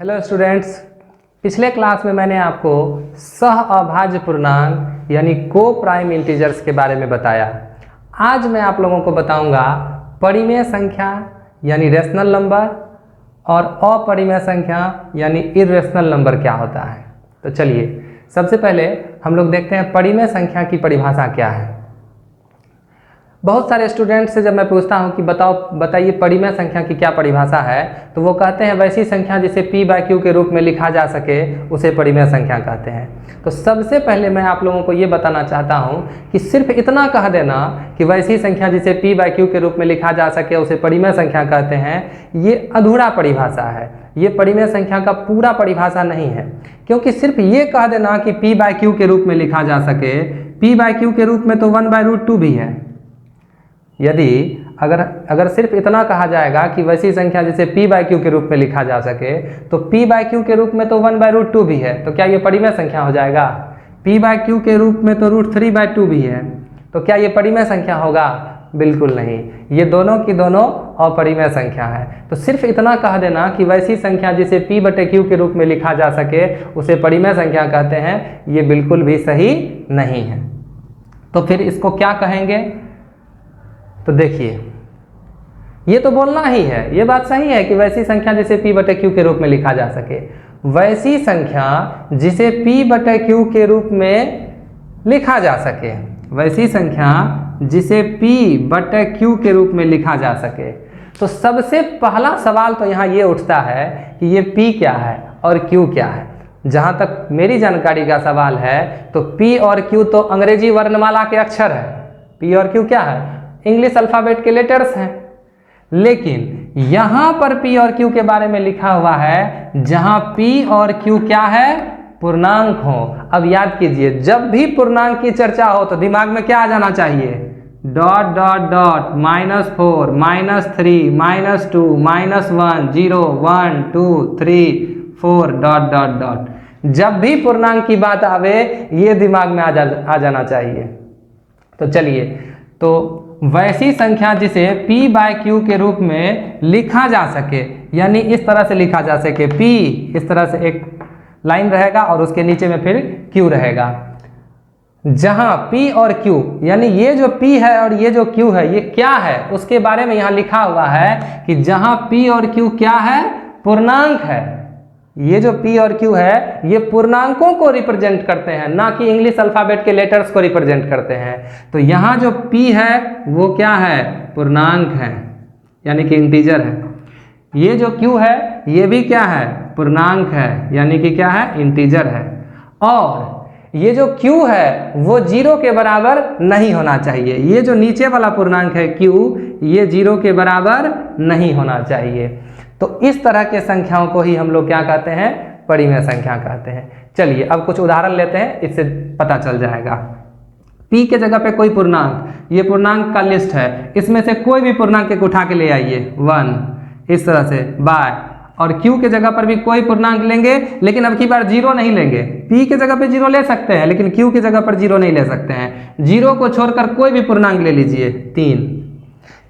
Hello students, पिछले class में मैंने आपको सह अभाज्य पूर्णांक यानी को प्राइम इंटीजर्स के बारे में बताया। आज मैं आप लोगों को बताऊंगा परिमेय संख्या यानी रेशनल नंबर और अपरिमेय संख्या यानी इर्रेशनल नंबर क्या होता है। तो चलिए सबसे पहले हम लोग देखते हैं परिमेय संख्या की परिभाषा क्या है। बहुत सारे स्टूडेंट से जब मैं पूछता हूं कि बताइए परिमेय संख्या की क्या परिभाषा है, तो वो कहते हैं वैसी संख्या जिसे p/q के रूप में लिखा जा सके उसे परिमेय संख्या कहते हैं। तो सबसे पहले मैं आप लोगों को ये बताना चाहता हूं कि सिर्फ इतना कह देना कि वैसी संख्या जिसे p/q के रूप में लिखा जा सके उसे परिमेय संख्या कहते हैं, ये अधूरा परिभाषा है। ये परिमेय संख्या का पूरा परिभाषा नहीं है, क्योंकि सिर्फ ये कह देना कि p/q के रूप में लिखा जा सके, p/q के रूप में तो 1/√2 भी है। यदि अगर सिर्फ इतना कहा जाएगा कि वैसी संख्या जिसे p/q के रूप में लिखा जा सके, तो p/q के रूप में तो 1/√2 भी है, तो क्या ये परिमेय संख्या हो जाएगा? p/q के रूप में तो √3/2 भी है, तो क्या ये परिमेय संख्या होगा? बिल्कुल नहीं, ये दोनों की दोनों अपरिमेय संख्या है। तो सिर्फ इतना कह देना कि वैसी संख्या जिसे p/q के रूप में लिखा जा सके उसे परिमेय संख्या कहते हैं, ये बिल्कुल भी सही नहीं है। तो फिर इसको क्या कहेंगे? तो देखिए, ये तो बोलना ही है, ये बात सही है कि वैसी संख्या जिसे p/q के रूप में लिखा जा सके। वैसी संख्या जिसे p/q के रूप में लिखा जा सके, वैसी संख्या जिसे p/q के रूप में लिखा जा सके। तो सबसे पहला सवाल तो यहाँ ये उठता है कि ये p क्या है और q क्या है। जहाँ तक मेरी जानकारी का सवाल है तो p और q तो अंग्रेजी वर्णमाला के अक्षर है। p और q क्या है? इंग्लिश अल्फ़ाबेट के लेटर्स हैं। लेकिन यहाँ पर p और q के बारे में लिखा हुआ है जहाँ p और q क्या है? पूर्णांक हो। अब याद कीजिए, जब भी पूर्णांक की चर्चा हो तो दिमाग में क्या आ जाना चाहिए? Dot dot dot -4 -3 -2 -1 0 1 2 3 4 dot dot dot. जब भी पूर्णांक की बात आवे ये दिमाग में आ जाना चाहिए। तो चलिए, तो वैसी संख्या जिसे p/q के रूप में लिखा जा सके, यानी इस तरह से लिखा जा सके, p इस तरह से एक लाइन रहेगा और उसके नीचे में फिर q रहेगा। जहां p और q यानी ये जो p है और ये जो q है ये क्या है उसके बारे में यहाँ लिखा हुआ है कि जहां p और q क्या है? पूर्णांक है। ये जो p और q है ये पूर्णांकों को रिप्रेजेंट करते हैं, ना कि इंग्लिश अल्फ़ाबेट के लेटर्स को रिप्रेजेंट करते हैं। तो यहाँ जो p है वो क्या है? पूर्णांक है, यानी कि इंटीजर है। ये जो q है ये भी क्या है? पूर्णांक है, यानी कि क्या है? इंटीजर है। और ये जो q है वो 0 के बराबर नहीं होना चाहिए। ये जो नीचे वाला पूर्णांक है q, ये 0 के बराबर नहीं होना चाहिए। तो इस तरह के संख्याओं को ही हम लोग क्या कहते हैं? परिमेय संख्या कहते हैं। चलिए अब कुछ उदाहरण लेते हैं, इससे पता चल जाएगा। p के जगह पे कोई पूर्णांक, ये पूर्णांक का लिस्ट है, इसमें से कोई भी पूर्णांक एक उठा के ले आइए 1 इस तरह से बाय। और q के जगह पर भी कोई पूर्णांक लेंगे, लेकिन अब की बार 0 नहीं लेंगे। p के जगह पे 0 ले सकते हैं, लेकिन q के जगह पर 0 नहीं ले सकते हैं। 0 को छोड़कर कोई भी पूर्णांक ले लीजिए 3,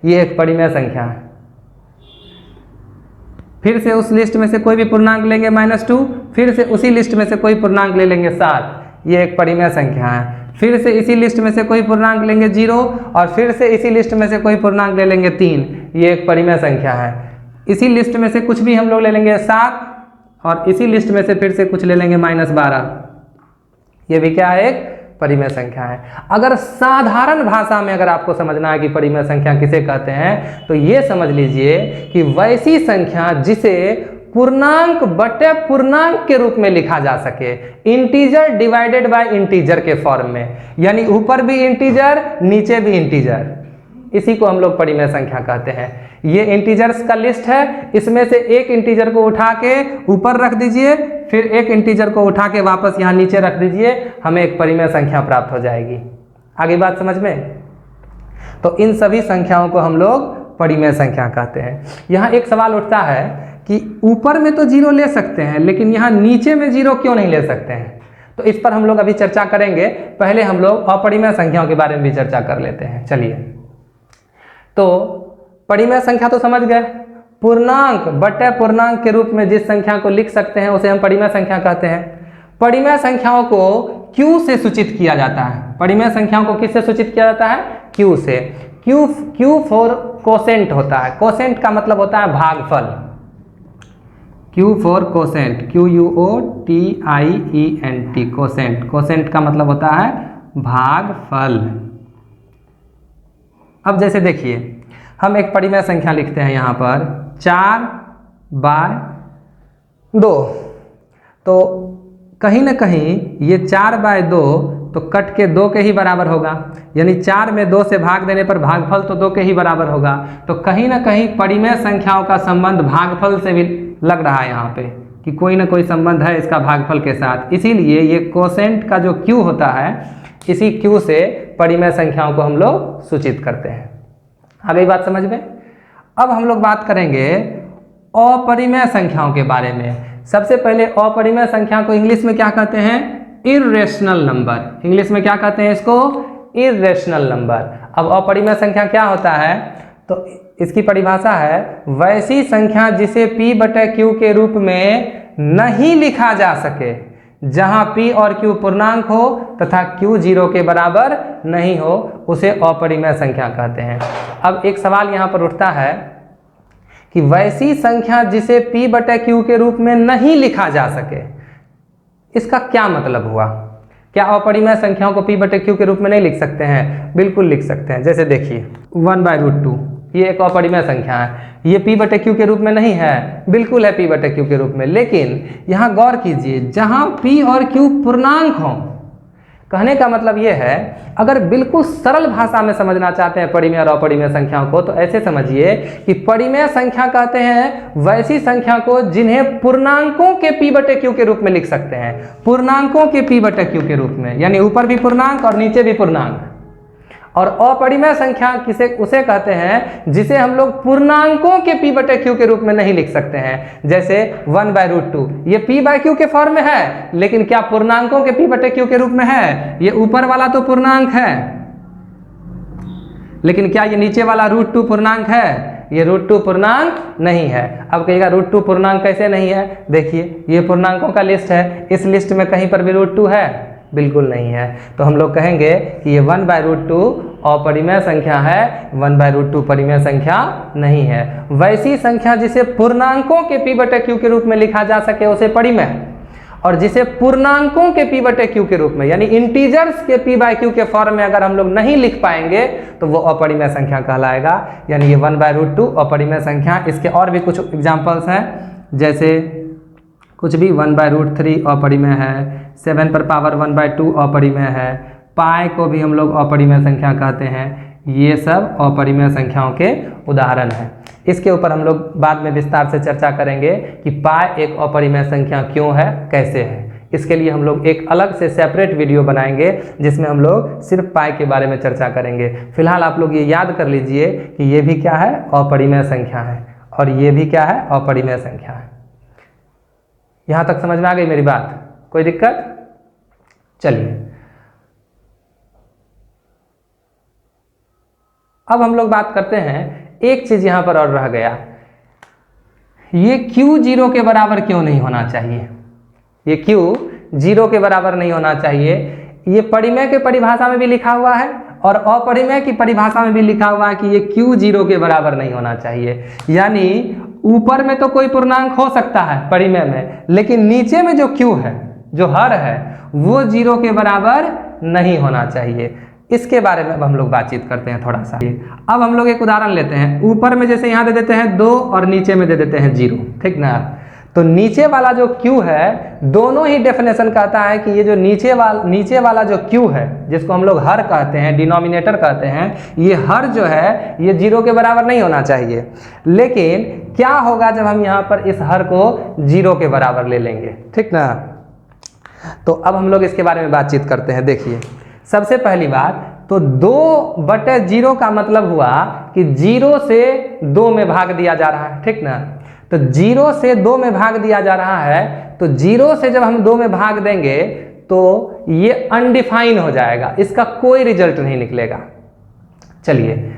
ये एक परिमेय संख्या है। फिर से उस लिस्ट में से कोई भी पूर्णांक लेंगे -2, फिर से उसी लिस्ट में से कोई पूर्णांक ले लेंगे 7, ये एक परिमेय संख्या है। फिर से इसी लिस्ट में से कोई पूर्णांक लेंगे 0 और फिर से इसी लिस्ट में से कोई पूर्णांक ले लेंगे 3, ये एक परिमेय संख्या है। इसी लिस्ट में से कुछ भी हम लोग ले लेंगे 7 और इसी लिस्ट में से फिर से कुछ ले लेंगे -12, ये भी क्या है? एक परिमेय संख्या है। अगर साधारण भाषा में अगर आपको समझना है कि परिमेय संख्या किसे कहते हैं, तो ये समझ लीजिए कि वैसी संख्या जिसे पूर्णांक बटे पूर्णांक के रूप में लिखा जा सके, इंटीजर डिवाइडेड बाय इंटीजर के फॉर्म में, यानी ऊपर भी इंटीजर नीचे भी इंटीजर, इसी को हम लोग परिमेय संख्या कहते हैं। ये इंटीजर्स का लिस्ट है, इसमें से एक इंटीजर को उठा के ऊपर रख दीजिए, फिर एक इंटीजर को उठा के वापस यहाँ नीचे रख दीजिए, हमें एक परिमेय संख्या प्राप्त हो जाएगी। आगे बात समझ में? तो इन सभी संख्याओं को हम लोग परिमेय संख्या कहते हैं। यहाँ एक सवाल उठता है कि ऊपर में तो 0 ले सकते हैं, लेकिन यहाँ नीचे में 0 क्यों नहीं ले सकते हैं? तो इस पर हम लोग अभी चर्चा करेंगे। पहले हम लोग अपरिमेय संख्याओं के बारे में भी चर्चा कर लेते हैं। चलिए, तो परिमेय संख्या तो समझ गए, पूर्णांक बटे पूर्णांक के रूप में जिस संख्या को लिख सकते हैं उसे हम परिमेय संख्या कहते हैं। परिमेय संख्याओं को Q से सूचित किया जाता है। परिमेय संख्याओं को किससे सूचित किया जाता है? Q से। Q फॉर कोसेंट होता है। कोसेंट का मतलब होता है भागफल। Q for quotient, QUOTIENT, quotient. Quotient का मतलब होता है भागफल। अब जैसे देखिए, हम एक परिमेय संख्या लिखते हैं यहाँ पर 4/2, तो कहीं ना कहीं ये 4/2 तो कट के 2 के ही बराबर होगा, यानी 4 में 2 से भाग देने पर भागफल तो 2 के ही बराबर होगा। तो कहीं ना कहीं परिमेय संख्याओं का संबंध भागफल से भी लग रहा है यहाँ पे, कि कोई ना कोई संबंध है इसका भागफल के साथ। इसीलिए ये कोसेंट का जो Q होता है, इसी Q से परिमेय संख्याओं को हम लोग सूचित करते हैं। आ गई बात समझ में? अब हम लोग बात करेंगे अपरिमेय संख्याओं के बारे में। सबसे पहले अपरिमेय संख्या को इंग्लिश में क्या कहते हैं? Irrational number. इंग्लिश में क्या कहते हैं इसको? Irrational number. अब अपरिमेय संख्या क्या होता है? तो इसकी परिभाषा है वैसी संख्या जिसे P/Q के रूप में नहीं लिखा जा सके, जहां P और Q पूर्णांक हो तथा Q 0 के बराबर नहीं हो, उसे अपरिमेय संख्या कहते हैं। अब एक सवाल यहाँ पर उठता है कि वैसी संख्या जिसे P/Q के रूप में नहीं लिखा जा सके, इसका क्या मतलब हुआ? क्या अपरिमेय संख्याओं को P/Q के रूप में नहीं लिख सकते हैं? बिल्कुल लिख सकते हैं। जैसे देखिए 1/√2, ये एक अपरिमेय संख्या है। ये P/Q के रूप में नहीं है? बिल्कुल है P/Q के रूप में। लेकिन यहाँ गौर कीजिए, जहाँ P और Q पूर्णांक हों, कहने का मतलब ये है, अगर बिल्कुल सरल भाषा में समझना चाहते हैं परिमेय और अपरिमेय संख्याओं को, तो ऐसे समझिए कि परिमेय संख्या कहते हैं वैसी संख्या को जिन्हें पूर्णांकों के P/Q के रूप में लिख सकते हैं। पूर्णांकों के P/Q के रूप में, यानी ऊपर भी पूर्णांक और नीचे भी पूर्णांक। और अपरिमेय संख्या किसे उसे कहते हैं जिसे हम लोग पूर्णांकों के P/Q के रूप में नहीं लिख सकते हैं। जैसे 1/√2, ये P/Q के फॉर्म में है, लेकिन क्या पूर्णांकों के P/Q के रूप में है? ये ऊपर वाला तो पूर्णांक है, लेकिन क्या ये नीचे वाला √2 पूर्णांक है? ये √2 पूर्णांक नहीं है। अब कहिएगा √2 पूर्णांक कैसे नहीं है? देखिए, ये पूर्णांकों का लिस्ट है, इस लिस्ट में कहीं पर भी √2 है? बिल्कुल नहीं है। तो हम लोग कहेंगे कि ये 1/√2 अपरिमेय संख्या है, 1/√2 परिमेय संख्या नहीं है। वैसी संख्या जिसे पूर्णांकों के P/Q के रूप में लिखा जा सके उसे परिमेय, और जिसे पूर्णांकों के P/Q के रूप में, यानी इंटीजर्स के P/Q के फॉर्म में अगर हम लोग नहीं लिख पाएंगे तो वो अपरिमेय संख्या कहलाएगा। यानी ये 1/√2 अपरिमेय संख्या। इसके और भी कुछ एग्जाम्पल्स हैं, जैसे कुछ भी 1/√3 अपरिमेय है, 7 पर पावर 1/2 अपरिमेय है, पाई को भी हम लोग अपरिमेय संख्या कहते हैं। ये सब अपरिमेय संख्याओं के उदाहरण हैं। इसके ऊपर हम लोग बाद में विस्तार से चर्चा करेंगे कि पाई एक अपरिमेय संख्या क्यों है, कैसे है। इसके लिए हम लोग एक अलग से सेपरेट वीडियो बनाएंगे जिसमें हम लोग सिर्फ पाई के बारे में चर्चा करेंगे। फिलहाल आप लोग ये याद कर लीजिए कि ये भी क्या है? अपरिमेय संख्या है, और ये भी क्या है? अपरिमेय संख्या है। यहां तक समझ में आ गई मेरी बात? कोई दिक्कत? चलिए, अब हम लोग बात करते हैं, एक चीज यहां पर और रह गया, ये Q 0 के बराबर क्यों नहीं होना चाहिए? ये Q 0 के बराबर नहीं होना चाहिए। ये परिमेय के परिभाषा में भी लिखा हुआ है और अपरिमेय की परिभाषा में भी लिखा हुआ है कि ये Q 0 के बराबर नहीं होना चाहिए। यानी ऊपर में तो कोई पूर्णांक हो सकता है परिमेय में, लेकिन नीचे में जो Q है, जो हर है, वो 0 के बराबर नहीं होना चाहिए। इसके बारे में अब हम लोग बातचीत करते हैं थोड़ा सा। अब हम लोग एक उदाहरण लेते हैं। ऊपर में जैसे यहाँ दे देते हैं 2 और नीचे में दे देते हैं 0, ठीक ना? तो नीचे वाला जो Q है, दोनों ही डेफिनेशन कहता है कि ये जो नीचे वाला जो Q है, जिसको हम लोग हर कहते हैं, डिनोमिनेटर कहते हैं, ये हर जो है ये 0 के बराबर नहीं होना चाहिए। लेकिन क्या होगा जब हम यहाँ पर इस हर को 0 के बराबर ले लेंगे, ठीक ना? तो अब हम लोग इसके बारे में बातचीत करते हैं। देखिए, सबसे पहली बात तो 2/0 का मतलब हुआ कि 0 से 2 में भाग दिया जा रहा है, ठीक ना? तो 0 से 2 में भाग दिया जा रहा है, तो 0 से जब हम 2 में भाग देंगे तो ये अनडिफाइन हो जाएगा, इसका कोई रिजल्ट नहीं निकलेगा। चलिए,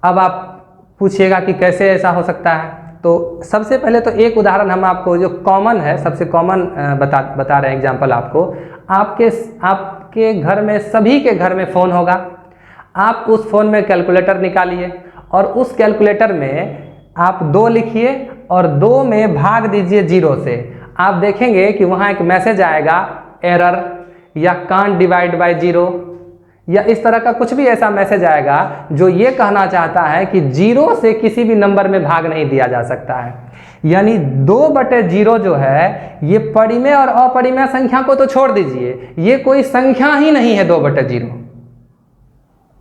अब आप पूछिएगा कि कैसे ऐसा हो सकता है। तो सबसे पहले तो एक उदाहरण हम आपको जो कॉमन है, सबसे कॉमन बता रहे हैं एग्जाम्पल आपको। आपके घर में, सभी के घर में फ़ोन होगा। आप उस फ़ोन में कैलकुलेटर निकालिए और उस कैलकुलेटर में आप 2 लिखिए और 2 में भाग दीजिए 0 से। आप देखेंगे कि वहाँ एक मैसेज आएगा, एरर या कांट डिवाइड बाय 0 या इस तरह का कुछ भी ऐसा मैसेज आएगा जो ये कहना चाहता है कि 0 से किसी भी नंबर में भाग नहीं दिया जा सकता है। यानी 2/0 जो है ये परिमेय और अपरिमेय संख्या को तो छोड़ दीजिए, ये कोई संख्या ही नहीं है 2/0।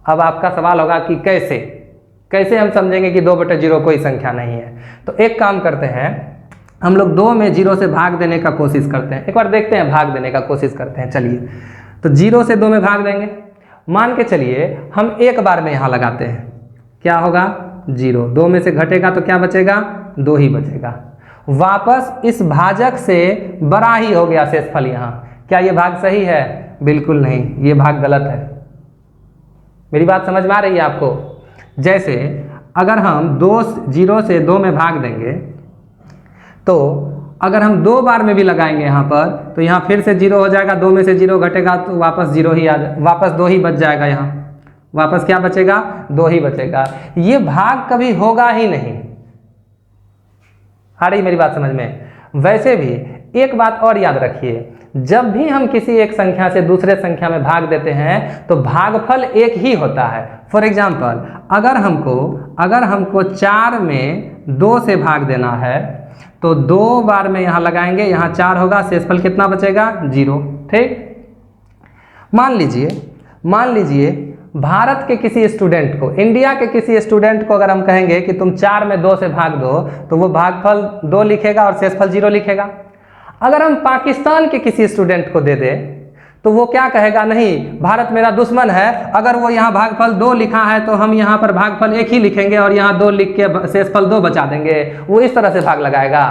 अब आपका सवाल होगा कि कैसे हम समझेंगे कि 2/0 कोई संख्या नहीं है। तो एक काम करते हैं, हम लोग 2 में 0 से भाग देने का कोशिश करते हैं। एक बार देखते हैं, भाग देने का कोशिश करते हैं। चलिए, तो 0 से 2 में भाग देंगे। मान के चलिए हम एक बार में यहाँ लगाते हैं, क्या होगा 0, 2 में से घटेगा तो क्या बचेगा 2 ही बचेगा। वापस इस भाजक से बड़ा ही हो गया शेषफल यहाँ। क्या ये भाग सही है? बिल्कुल नहीं, ये भाग गलत है। मेरी बात समझ में आ रही है आपको? जैसे अगर हम 0 से 2 में भाग देंगे तो अगर हम 2 बार में भी लगाएंगे यहाँ पर तो यहाँ फिर से 0 हो जाएगा, 2 में से 0 घटेगा तो वापस 0 ही वापस 2 ही बच जाएगा। यहाँ वापस क्या बचेगा 2 ही बचेगा। ये भाग कभी होगा ही नहीं। आ रही मेरी बात समझ में? वैसे भी एक बात और याद रखिए, जब भी हम किसी एक संख्या से दूसरे संख्या में भाग देते हैं तो भागफल एक ही होता है। फॉर एग्जाम्पल, अगर हमको 4 में 2 से भाग देना है तो 2 बार में यहाँ लगाएंगे, यहाँ 4 होगा, शेषफल कितना बचेगा 0। ठीक, मान लीजिए भारत के किसी स्टूडेंट को, इंडिया के किसी स्टूडेंट को अगर हम कहेंगे कि तुम 4 में 2 से भाग दो तो वो भागफल 2 लिखेगा और शेषफल 0 लिखेगा। अगर हम पाकिस्तान के किसी स्टूडेंट को दे दें तो वो क्या कहेगा, नहीं भारत मेरा दुश्मन है, अगर वो यहाँ भागफल 2 लिखा है तो हम यहाँ पर भागफल 1 ही लिखेंगे और यहाँ 2 लिख के शेषफल 2 बचा देंगे। वो इस तरह से भाग लगाएगा?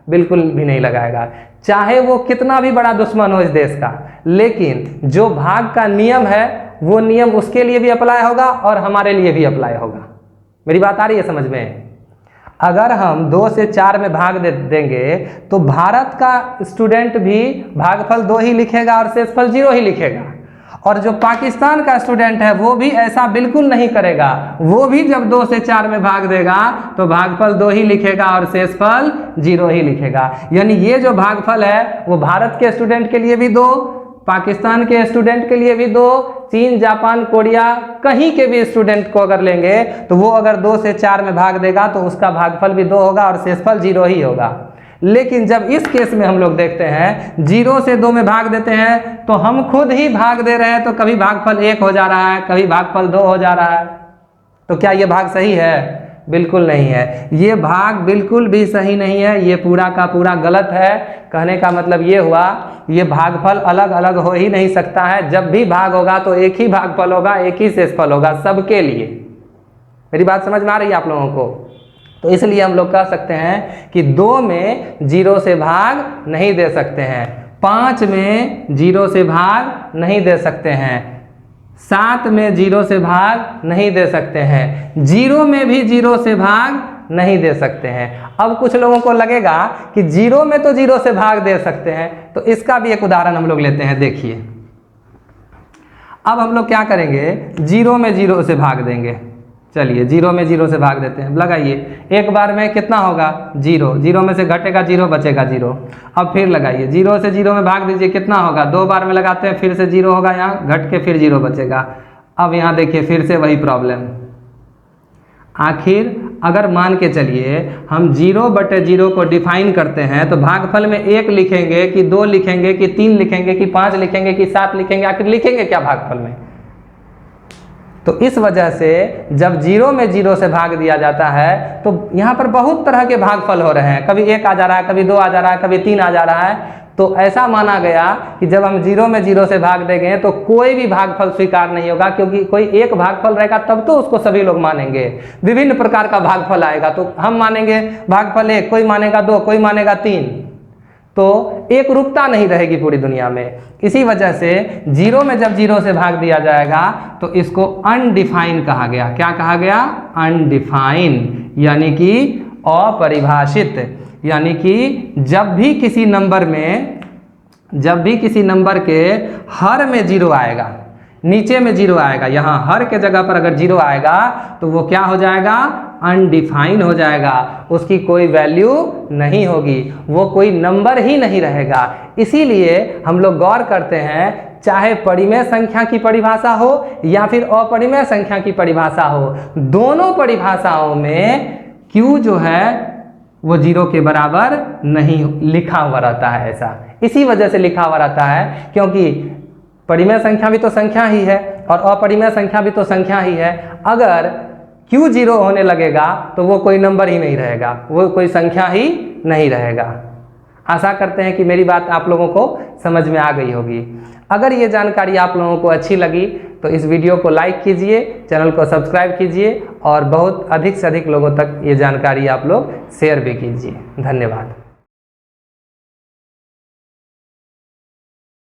बिल्कुल भी नहीं लगाएगा, चाहे वो कितना भी बड़ा दुश्मन हो इस देश का। लेकिन जो भाग का नियम है वो नियम उसके लिए भी अप्लाई होगा और हमारे लिए भी अप्लाई होगा। मेरी बात आ रही है समझ में? अगर हम 2 से 4 में भाग देंगे तो भारत का स्टूडेंट भी भागफल 2 ही लिखेगा और शेषफल 0 ही लिखेगा, और जो पाकिस्तान का स्टूडेंट है वो भी ऐसा बिल्कुल नहीं करेगा। वो भी जब 2 से 4 में भाग देगा तो भागफल 2 ही लिखेगा और शेषफल 0 ही लिखेगा। यानी ये जो भागफल है वो भारत के स्टूडेंट के लिए भी 2, पाकिस्तान के स्टूडेंट के लिए भी 2, चीन, जापान, कोरिया, कहीं के भी स्टूडेंट को अगर लेंगे तो वो अगर 2 से 4 में भाग देगा तो उसका भागफल भी 2 होगा और शेषफल 0 ही होगा। लेकिन जब इस केस में हम लोग देखते हैं 0 से 2 में भाग देते हैं तो हम खुद ही भाग दे रहे हैं, तो कभी भागफल 1 हो जा रहा है, कभी भागफल 2 हो जा रहा है। तो क्या ये भाग सही है? बिल्कुल नहीं है, ये भाग बिल्कुल भी सही नहीं है, ये पूरा का पूरा गलत है। कहने का मतलब ये हुआ, ये भागफल अलग अलग हो ही नहीं सकता है। जब भी भाग होगा तो एक ही भागफल होगा, एक ही शेषफल होगा सबके लिए। मेरी बात समझ में आ रही है आप लोगों को? तो इसलिए हम लोग कह सकते हैं कि 2 में 0 से भाग नहीं दे सकते हैं, 5 में 0 से भाग नहीं दे सकते हैं, 7 में 0 से भाग नहीं दे सकते हैं, 0 में भी 0 से भाग नहीं दे सकते हैं। अब कुछ लोगों को लगेगा कि 0 में तो 0 से भाग दे सकते हैं, तो इसका भी एक उदाहरण हम लोग लेते हैं। देखिए, अब हम लोग क्या करेंगे, 0 में 0 से भाग देंगे। चलिए 0 में 0 से भाग देते हैं, लगाइए। एक बार में कितना होगा 0, 0 में से घटेगा 0, बचेगा 0। अब फिर लगाइए, 0 से 0 में भाग दीजिए, कितना होगा, 2 बार में लगाते हैं, फिर से 0 होगा, यहाँ घट के फिर 0 बचेगा। अब यहाँ देखिए फिर से वही प्रॉब्लम। आखिर अगर मान के चलिए हम 0/0 को डिफाइन करते हैं तो भागफल में 1 लिखेंगे कि 2 लिखेंगे कि 3 लिखेंगे कि 5 लिखेंगे कि 7 लिखेंगे, आखिर लिखेंगे क्या भागफल में? तो इस वजह से जब 0 में 0 से भाग दिया जाता है तो यहाँ पर बहुत तरह के भागफल हो रहे हैं, कभी 1 आ जा रहा है, कभी 2 आ जा रहा है, कभी 3 आ जा रहा है। तो ऐसा माना गया कि जब हम 0 में 0 से भाग देंगे तो कोई भी भागफल स्वीकार नहीं होगा, क्योंकि कोई एक भागफल रहेगा तब तो उसको सभी लोग मानेंगे। विभिन्न प्रकार का भागफल आएगा तो हम मानेंगे भागफल 1, कोई मानेगा 2, कोई मानेगा 3, तो एक रूपता नहीं रहेगी पूरी दुनिया में। इसी वजह से 0 में जब 0 से भाग दिया जाएगा तो इसको अनडिफाइन कहा गया। क्या कहा गया? अनडिफाइन, यानी कि अपरिभाषित, यानी कि जब भी किसी नंबर के हर में जीरो आएगा, नीचे में जीरो आएगा, यहाँ हर के जगह पर अगर जीरो आएगा तो वो क्या हो जाएगा, अनडिफाइन हो जाएगा, उसकी कोई वैल्यू नहीं होगी, वो कोई नंबर ही नहीं रहेगा। इसीलिए हम लोग गौर करते हैं, चाहे परिमेय संख्या की परिभाषा हो या फिर अपरिमेय संख्या की परिभाषा हो, दोनों परिभाषाओं में Q जो है वो जीरो के बराबर नहीं लिखा हुआ रहता है। ऐसा इसी वजह से लिखा हुआ रहता है क्योंकि परिमेय संख्या भी तो संख्या ही है और अपरिमेय संख्या भी तो संख्या ही है। अगर Q जीरो होने लगेगा तो वो कोई नंबर ही नहीं रहेगा, वो कोई संख्या ही नहीं रहेगा। आशा करते हैं कि मेरी बात आप लोगों को समझ में आ गई होगी। अगर ये जानकारी आप लोगों को अच्छी लगी तो इस वीडियो को लाइक कीजिए, चैनल को सब्सक्राइब कीजिए और बहुत अधिक से अधिक लोगों तक ये जानकारी आप लोग शेयर भी कीजिए। धन्यवाद।